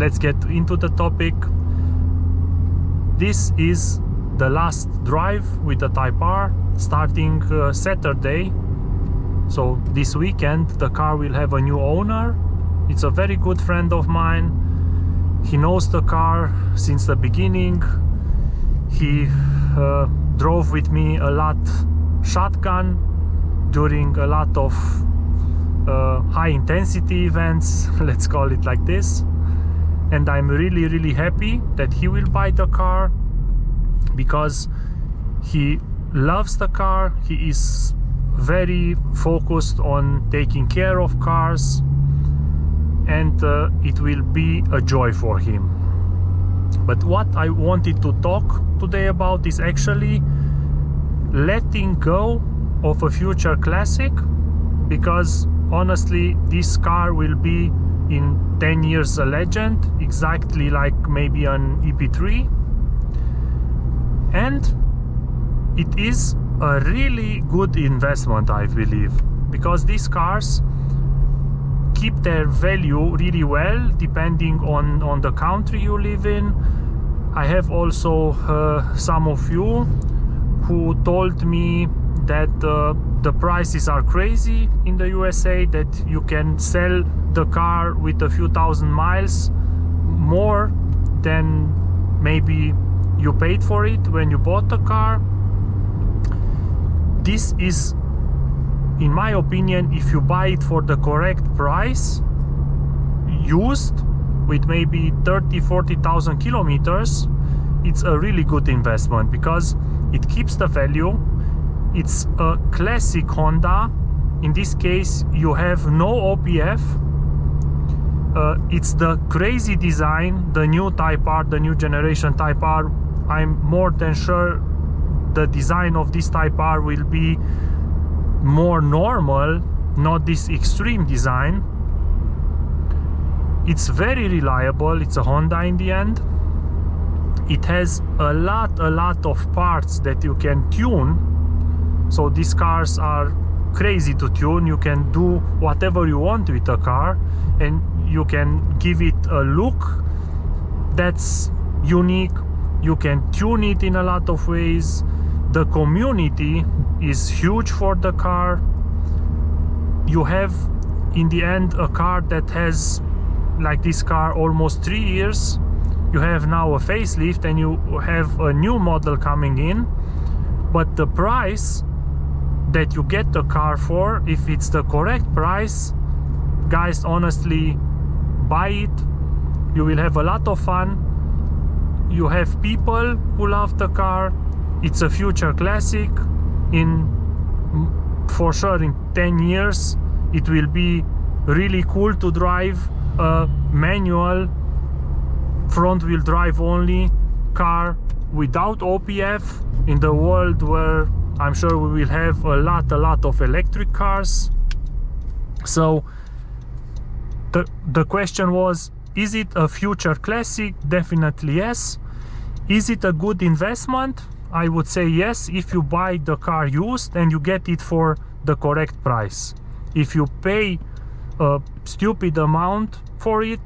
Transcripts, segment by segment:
let's get into the topic. This is the last drive with the Type R, starting Saturday. So this weekend the car will have a new owner. It's a very good friend of mine. He knows the car since the beginning. He drove with me a lot shotgun during a lot of high intensity events, let's call it like this. And I'm really happy that he will buy the car, because he loves the car. He is very focused on taking care of cars, and it will be a joy for him. But what I wanted to talk today about is actually letting go of a future classic, because honestly this car will be in 10 years a legend, exactly like maybe an EP3, and it is a really good investment, I believe, because these cars keep their value really well depending on the country you live in. I have also some of you who told me that the prices are crazy in the USA, that you can sell the car with a few thousand miles more than maybe you paid for it when you bought the car. This is, in my opinion, if you buy it for the correct price, used with maybe 30,000–40,000 kilometers, it's a really good investment, because it keeps the value. It's a classic Honda. In this case you have no OPF. It's the crazy design, the new Type R, the new generation Type R. I'm more than sure the design of this Type R will be more normal, not this extreme design. It's very reliable. It's a Honda in the end. It has a lot of parts that you can tune. So these cars are crazy to tune. You can do whatever you want with a car, and you can give it a look that's unique. You can tune it in a lot of ways. The community is huge for the car. You have in the end a car that has, like this car, almost 3 years. You have now a facelift and you have a new model coming in, but the price that you get the car for, if it's the correct price, guys, honestly, buy it. You will have a lot of fun. You have people who love the car. It's a future classic. For sure in 10 years it will be really cool to drive a manual front wheel drive only car without OPF in the world where I'm sure we will have a lot of electric cars. So the question was, is it a future classic? Definitely yes. Is it a good investment? I would say yes, if you buy the car used and you get it for the correct price. If you pay a stupid amount for it,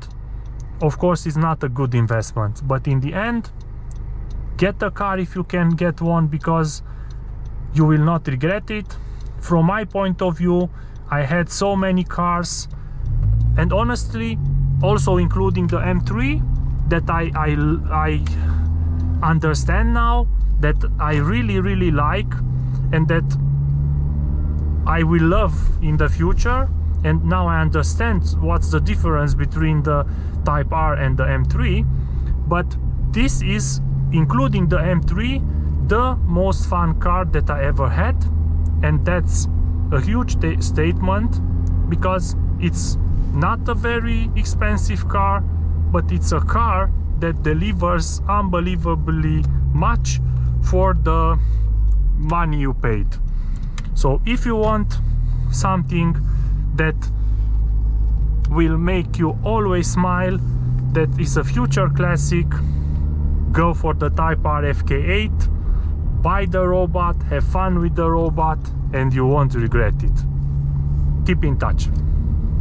of course it's not a good investment. But in the end, get the car if you can get one, because you will not regret it. From my point of view, I had so many cars, and honestly also including the M3 that I understand now, that I really like, and that I will love in the future. And now I understand what's the difference between the Type R and the M3. But this is, including the M3, the most fun car that I ever had, and that's a huge statement, because it's not a very expensive car, but it's a car that delivers unbelievably much for the money you paid. So if you want something that will make you always smile, that is a future classic, go for the Type R FK8. Buy the robot, have fun with the robot, and you won't regret it. Keep in touch.